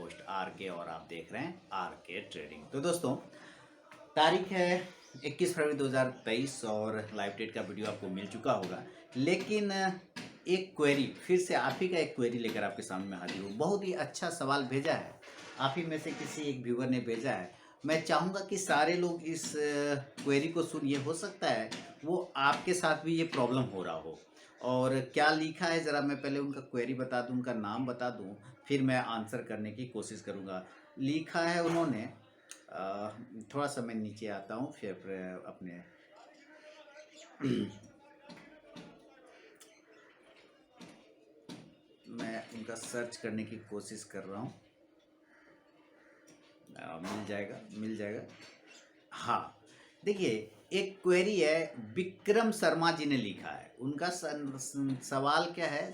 Host are के और आप देख रहे हैं आर के ट्रेडिंग। तो दोस्तों, तारीख है 21 फरवरी 2023 और लाइव डेट का वीडियो आपको मिल चुका होगा। लेकिन एक क्वेरी, फिर से आप ही का एक क्वेरी लेकर आपके सामने मैं हाजिर हूँ। बहुत ही अच्छा सवाल भेजा है, आप ही में से किसी एक व्यूवर ने भेजा है। मैं चाहूँगा कि सारे लोग इस क्वेरी को सुनिए। हो सकता है वो आपके साथ भी ये प्रॉब्लम हो रहा हो। और क्या लिखा है ज़रा मैं पहले उनका क्वेरी बता दूं, उनका नाम बता दूं, फिर मैं आंसर करने की कोशिश करूंगा। लिखा है उन्होंने, थोड़ा सा मैं नीचे आता हूं फिर अपने मैं उनका सर्च करने की कोशिश कर रहा हूं। मिल जाएगा। हाँ, देखिए, एक क्वेरी है, विक्रम शर्मा जी ने लिखा है। उनका सवाल क्या है,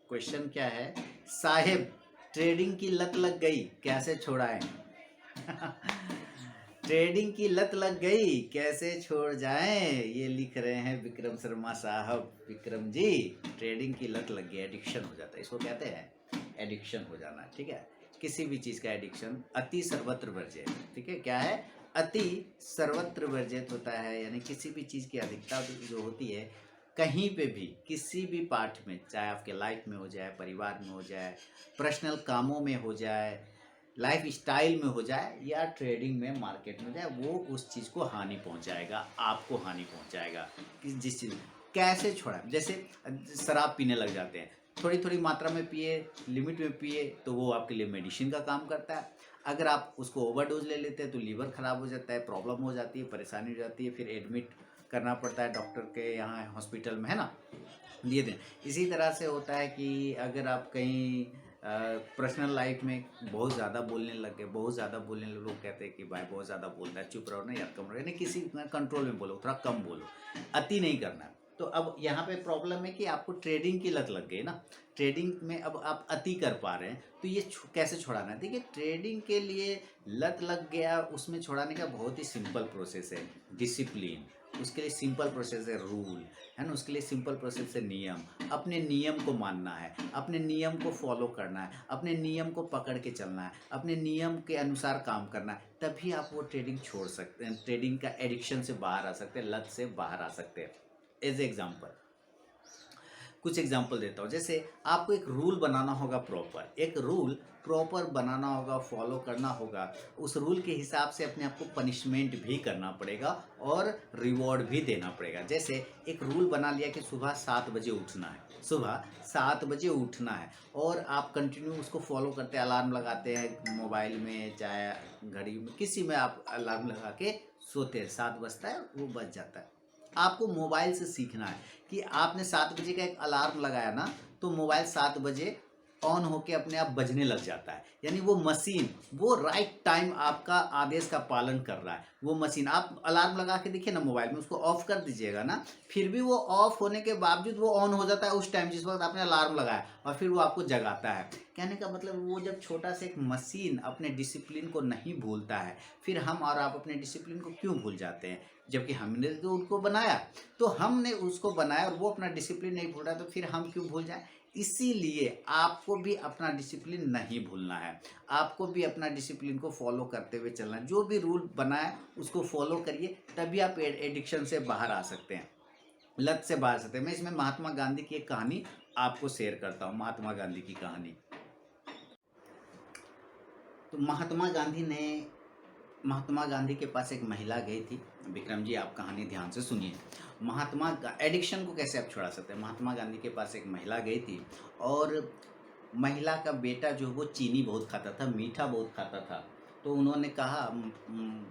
क्वेश्चन क्या है, साहेब ट्रेडिंग की लत लग गई कैसे छुड़ाएं। ट्रेडिंग की लत लग गई कैसे छोड़ जाएं, ये लिख रहे हैं विक्रम शर्मा साहब। विक्रम जी, ट्रेडिंग की लत लग गई, एडिक्शन हो जाता है, इसको कहते हैं एडिक्शन हो जाना। ठीक है, किसी भी चीज़ का एडिक्शन अति सर्वत्र वर्जित। ठीक है, क्या है, अति सर्वत्र वर्जित होता है। यानी किसी भी चीज़ की अधिकता जो होती है, कहीं पे भी किसी भी पार्ट में, चाहे आपके लाइफ में हो जाए, परिवार में हो जाए, पर्सनल कामों में हो जाए, लाइफ स्टाइल में हो जाए, या ट्रेडिंग में, मार्केट में हो जाए, वो उस चीज़ को हानि पहुंचाएगा, आपको हानि पहुंचाएगा। जिस चीज़ कैसे छोड़ा, जैसे शराब पीने लग जाते हैं, थोड़ी थोड़ी मात्रा में पिए, लिमिट में पिए, तो वो आपके लिए मेडिसिन का काम करता है। अगर आप उसको ओवरडोज ले लेते हैं तो लीवर ख़राब हो जाता है, प्रॉब्लम हो जाती है, परेशानी हो जाती है, फिर एडमिट करना पड़ता है डॉक्टर के यहाँ, हॉस्पिटल में, है ना। ये दें। इसी तरह से होता है कि अगर आप कहीं पर्सनल लाइफ में बहुत ज़्यादा बोलने लग गए, बहुत ज़्यादा बोलने लगे, लोग कहते हैं कि भाई बहुत ज़्यादा बोल रहा है, चुप रहो ना यार, कम रहो, नहीं, किसी कंट्रोल में बोलो, थोड़ा कम बोलो, अति नहीं करना। तो अब यहाँ पे प्रॉब्लम है कि आपको ट्रेडिंग की लत लग गई ना, ट्रेडिंग में अब आप अति कर पा रहे हैं, तो ये कैसे छुड़ाना है। देखिए, ट्रेडिंग के लिए लत लग गया, उसमें छुड़ाने का बहुत ही सिंपल प्रोसेस है, डिसिप्लिन। उसके लिए सिंपल प्रोसेस है, रूल है ना, उसके लिए सिंपल प्रोसेस है, नियम। अपने नियम को मानना है, अपने नियम को फॉलो करना है, अपने नियम को पकड़ के चलना है, अपने नियम के अनुसार काम करना है, तभी आप वो ट्रेडिंग छोड़ सकते हैं, ट्रेडिंग का एडिक्शन से बाहर आ सकते हैं, लत से बाहर आ सकते हैं। एज एग्जाम्पल कुछ एग्जाम्पल देता हूँ। जैसे आपको एक रूल बनाना होगा, एक रूल प्रॉपर बनाना होगा, फॉलो करना होगा। उस रूल के हिसाब से अपने आप को पनिशमेंट भी करना पड़ेगा और रिवॉर्ड भी देना पड़ेगा। जैसे एक रूल बना लिया कि सुबह 7 बजे उठना है, सुबह 7 बजे उठना है, और आप कंटिन्यू उसको फॉलो करते हैं, अलार्म लगाते हैं मोबाइल में, चाहे घड़ी में, किसी में आप अलार्म लगा के सोते हैं, 7 बजता है, वो बज जाता है। आपको मोबाइल से सीखना है कि आपने 7 बजे का एक अलार्म लगाया ना, तो मोबाइल 7 बजे ऑन होके अपने आप बजने लग जाता है। यानी वो मशीन, वो राइट टाइम आपका आदेश का पालन कर रहा है। वो मशीन, आप अलार्म लगा के देखिए ना मोबाइल में, उसको ऑफ कर दीजिएगा ना, फिर भी वो ऑफ होने के बावजूद वो ऑन हो जाता है उस टाइम जिस वक्त आपने अलार्म लगाया, और फिर वो आपको जगाता है। कहने का मतलब, वो जब छोटा सा एक मशीन अपने डिसिप्लिन को नहीं भूलता है, फिर हम और आप अपने डिसिप्लिन को क्यों भूल जाते हैं, जबकि हमने तो उनको बनाया, तो हमने उसको बनाया और वो अपना डिसिप्लिन नहीं भूल रहा, तो फिर हम क्यों भूल जाएं। इसीलिए आपको भी अपना डिसिप्लिन नहीं भूलना है, आपको भी अपना डिसिप्लिन को फॉलो करते हुए चलना है। जो भी रूल बनाए उसको फॉलो करिए, तभी आप एडिक्शन से बाहर आ सकते हैं, लत से बाहर आ सकते हैं। मैं इसमें महात्मा गांधी की एक कहानी आपको शेयर करता हूँ, महात्मा गांधी की कहानी। तो महात्मा गांधी के पास एक महिला गई थी। विक्रम जी, आप कहानी ध्यान से सुनिए। एडिक्शन को कैसे आप छुड़ा सकते हैं। महात्मा गांधी के पास एक महिला गई थी, और महिला का बेटा जो वो चीनी बहुत खाता था, मीठा बहुत खाता था। तो उन्होंने कहा,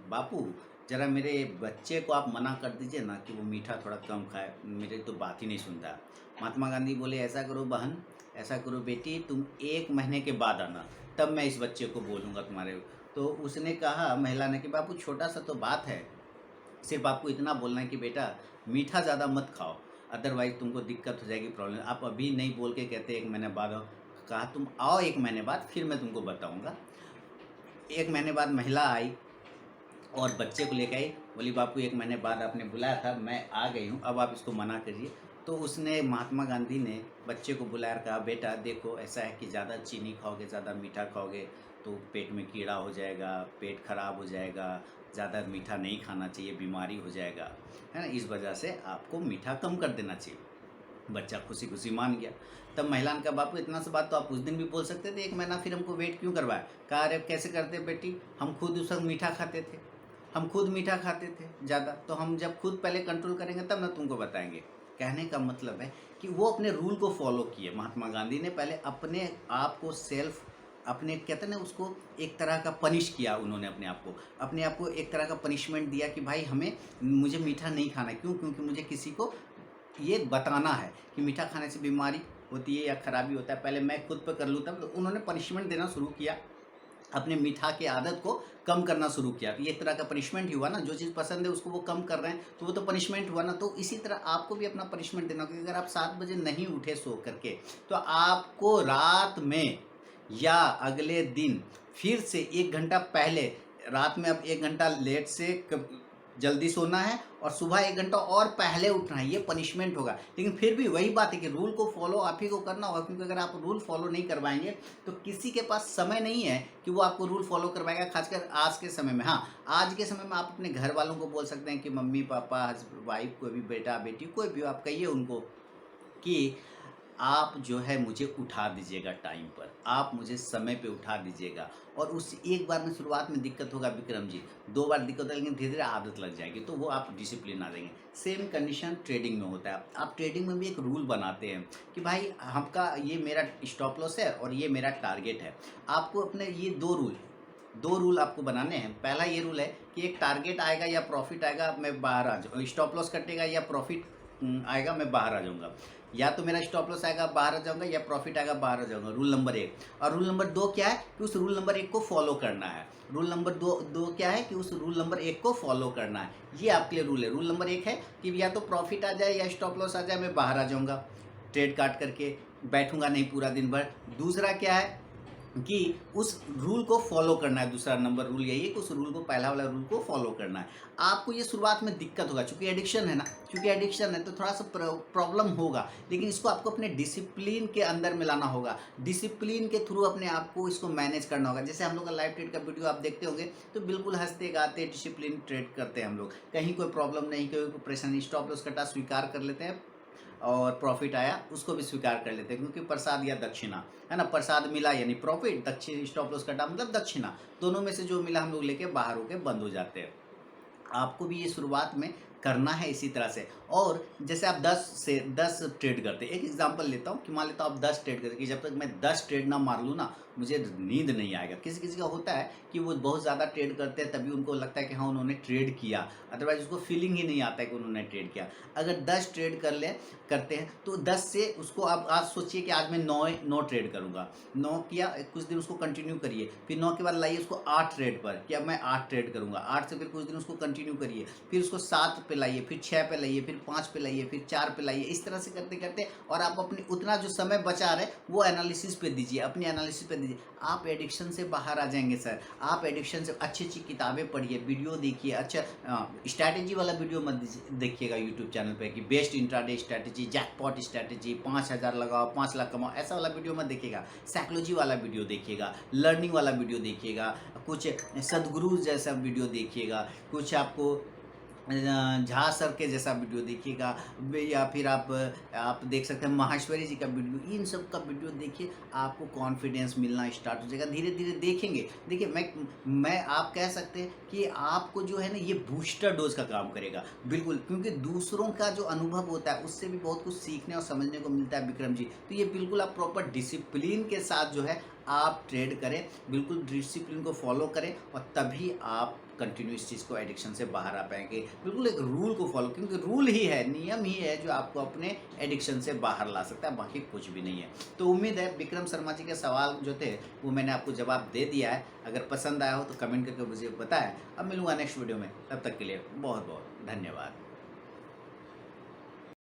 बापू, ज़रा मेरे बच्चे को आप मना कर दीजिए ना कि वो मीठा थोड़ा कम खाए, मेरे तो बात ही नहीं सुनता। महात्मा गांधी बोले, ऐसा करो बहन, ऐसा करो बेटी, तुम 1 महीने के बाद आना, तब मैं इस बच्चे को बोलूँगा तुम्हारे। तो उसने कहा, महिला ने, कि बापू छोटा सा तो बात है, सिर्फ आपको इतना बोलना है कि बेटा मीठा ज़्यादा मत खाओ, अदरवाइज़ तुमको दिक्कत हो जाएगी, प्रॉब्लम। आप अभी नहीं बोल के कहते 1 महीने बाद आओ। कहा, तुम आओ 1 महीने बाद, फिर मैं तुमको बताऊंगा। 1 महीने बाद महिला आई और बच्चे को लेकर आई। बोली, बापू 1 महीने बाद आपने बुलाया था, मैं आ गई हूँ, अब आप इसको मना करिए। तो उसने, महात्मा गांधी ने बच्चे को बुलाया, कहा, बेटा देखो, ऐसा है कि ज़्यादा चीनी खाओगे, ज़्यादा मीठा खाओगे तो पेट में कीड़ा हो जाएगा, पेट खराब हो जाएगा, ज़्यादा मीठा नहीं खाना चाहिए, बीमारी हो जाएगा, है ना। इस वजह से आपको मीठा कम कर देना चाहिए। बच्चा खुशी खुशी मान गया। तब महिला ने कहा बापू इतना सा बात तो आप उस दिन भी बोल सकते थे, 1 महीना फिर हमको वेट क्यों करवाया। कहा अरे कैसे करते बेटी, हम खुद उस वक्त मीठा खाते थे, हम खुद मीठा खाते थे ज़्यादा, तो हम जब खुद पहले कंट्रोल करेंगे तब ना तुमको बताएंगे। कहने का मतलब है कि वो अपने रूल को फॉलो किए। महात्मा गांधी ने पहले अपने आप को सेल्फ, अपने कहते हैं ना उसको, एक तरह का पनिश किया उन्होंने अपने आप को एक तरह का पनिशमेंट दिया कि भाई हमें, मुझे मीठा नहीं खाना। क्यों? क्योंकि मुझे किसी को ये बताना है कि मीठा खाने से बीमारी होती है या खराबी होता है, पहले मैं खुद पे कर लूँ तब। तो उन्होंने पनिशमेंट देना शुरू किया, अपने मीठा की आदत को कम करना शुरू किया। तो ये एक तरह का पनिशमेंट ही हुआ ना, जो चीज़ पसंद है उसको वो कम कर रहे हैं तो वो तो पनिशमेंट हुआ ना। तो इसी तरह आपको भी अपना पनिशमेंट देना होगा। अगर आप 7 बजे नहीं उठे सो करके, तो आपको रात में या अगले दिन फिर से 1 घंटा पहले, रात में अब 1 घंटा लेट से जल्दी सोना है और सुबह 1 घंटा और पहले उठना है। ये पनिशमेंट होगा। लेकिन फिर भी वही बात है कि रूल को फॉलो आप ही को करना होगा, क्योंकि अगर आप रूल फॉलो नहीं करवाएंगे तो किसी के पास समय नहीं है कि वो आपको रूल फॉलो करवाएगा। खासकर आज के समय में, हाँ आज के समय में आप अपने घर वालों को बोल सकते हैं कि मम्मी पापा, वाइफ, कोई भी बेटा बेटी, कोई भी आप कहिए उनको कि आप जो है मुझे उठा दीजिएगा टाइम पर, आप मुझे समय पे उठा दीजिएगा। और उस एक बार में शुरुआत में दिक्कत होगा विक्रम जी, 2 बार दिक्कत होगा, लेकिन धीरे धीरे आदत लग जाएगी तो वो आप डिसिप्लिन आ जाएंगे। सेम कंडीशन ट्रेडिंग में होता है। आप ट्रेडिंग में भी एक रूल बनाते हैं कि भाई हमका ये मेरा स्टॉप लॉस है और ये मेरा टारगेट है। आपको अपने ये 2 रूल आपको बनाने हैं। पहला ये रूल है कि एक टारगेट आएगा या प्रॉफिट आएगा मैं बाहर आ जाऊँ, स्टॉप लॉस कटेगा या प्रॉफिट आएगा मैं बाहर आ जाऊँगा। या तो मेरा स्टॉप लॉस आएगा बाहर आ जाऊँगा या प्रॉफिट आएगा बाहर आ जाऊँगा। Rule number 1। और रूल नंबर 2 क्या है कि उस रूल नंबर 1 को फॉलो करना है। रूल नंबर दो क्या है कि उस रूल नंबर 1 को फॉलो करना है। ये आपके लिए रूल है। रूल नंबर 1 है कि या तो प्रॉफिट आ जाए या स्टॉप लॉस आ जाए मैं बाहर आ जाऊँगा, ट्रेड काट करके बैठूंगा नहीं पूरा दिन भर। दूसरा क्या है कि उस रूल को फॉलो करना है। दूसरा नंबर रूल यही है कि उस रूल को, पहला वाला रूल को फॉलो करना है। आपको ये शुरुआत में दिक्कत होगा, क्योंकि एडिक्शन है ना, क्योंकि एडिक्शन है तो थोड़ा सा प्रॉब्लम होगा, लेकिन इसको आपको अपने डिसिप्लिन के अंदर मिलाना होगा। डिसिप्लिन के थ्रू अपने आप को इसको मैनेज करना होगा। जैसे हम लोग का लाइव ट्रेड का वीडियो आप देखते होंगे तो बिल्कुल हंसते गाते डिसिप्लिन ट्रेड करते हैं हम लोग, कहीं कोई प्रॉब्लम नहीं, कोई परेशानी। स्टॉप लॉस कटा स्वीकार कर लेते हैं और प्रॉफिट आया उसको भी स्वीकार कर लेते हैं, क्योंकि प्रसाद या दक्षिणा है ना। प्रसाद मिला यानी प्रॉफिट, दक्षिण स्टॉप लॉस कटा मतलब दक्षिणा, दोनों में से जो मिला हम लोग लेके बाहर होके बंद हो जाते हैं। आपको भी ये शुरुआत में करना है इसी तरह से। और जैसे आप 10 ट्रेड करते हैं, एक एग्जांपल लेता हूँ कि मान लेता हूँ आप 10 ट्रेड करते कि जब तक मैं 10 ट्रेड ना मार लूँ ना मुझे नींद नहीं आएगा। किसी किसी का होता है कि वो बहुत ज़्यादा ट्रेड करते हैं तभी उनको लगता है कि हाँ उन्होंने ट्रेड किया, अदरवाइज उसको फीलिंग ही नहीं आता है कि उन्होंने ट्रेड किया। अगर 10 ट्रेड करते हैं तो 10 से उसको आप आज सोचिए कि आज मैं 9 ट्रेड करूँगा। 9 किया, कुछ दिन उसको कंटिन्यू करिए, फिर 9 के बाद लाइए उसको 8 ट्रेड पर कि अब मैं 8 ट्रेड करूँगा। 8 से फिर कुछ दिन उसको कंटिन्यू करिए, फिर उसको 7 पे लाइए, फिर 6 पे लाइए, फिर 5 पे लाइए, फिर 4 पे लाइए। इस तरह से करते करते और आप अपनी उतना जो समय बचा रहे वो एनालिसिस पे दीजिए, अपनी एनालिसिस पे दीजिए। आप एडिक्शन से बाहर आ जाएंगे सर। आप एडिक्शन से अच्छी अच्छी किताबें पढ़िए, वीडियो देखिए। अच्छा स्ट्रैटेजी वाला वीडियो मत देखिएगा यूट्यूब चैनल पे कि best intraday strategy, jackpot strategy, 5,000 लगाओ 5 लाख कमाओ, ऐसा वाला वीडियो मत देखिएगा। साइकोलॉजी वाला वीडियो देखिएगा, लर्निंग वाला वीडियो देखिएगा, कुछ सदगुरु जैसा वीडियो देखिएगा, कुछ आपको झा सर के जैसा वीडियो देखिएगा, या फिर आप देख सकते हैं माहेश्वरी जी का वीडियो। इन सब का वीडियो देखिए, आपको कॉन्फिडेंस मिलना स्टार्ट हो जाएगा। धीरे धीरे देखेंगे। देखिए मैं आप कह सकते हैं कि आपको जो है ना ये बूस्टर डोज का काम करेगा बिल्कुल, क्योंकि दूसरों का जो अनुभव होता है उससे भी बहुत कुछ सीखने और समझने को मिलता है विक्रम जी। तो ये बिल्कुल आप प्रॉपर डिसिप्लिन के साथ जो है आप ट्रेड करें, बिल्कुल डिसिप्लिन को फॉलो करें और तभी आप कंटिन्यू इस चीज़ को, एडिक्शन से बाहर आ पाएंगे। बिल्कुल एक रूल को फॉलो, क्योंकि रूल ही है, नियम ही है जो आपको अपने एडिक्शन से बाहर ला सकता है, बाकी कुछ भी नहीं है। तो उम्मीद है विक्रम शर्मा जी के सवाल जो थे वो मैंने आपको जवाब दे दिया है। अगर पसंद आया हो तो कमेंट करके मुझे बताएं। अब मिलूंगा नेक्स्ट वीडियो में, तब तक के लिए बहुत बहुत धन्यवाद।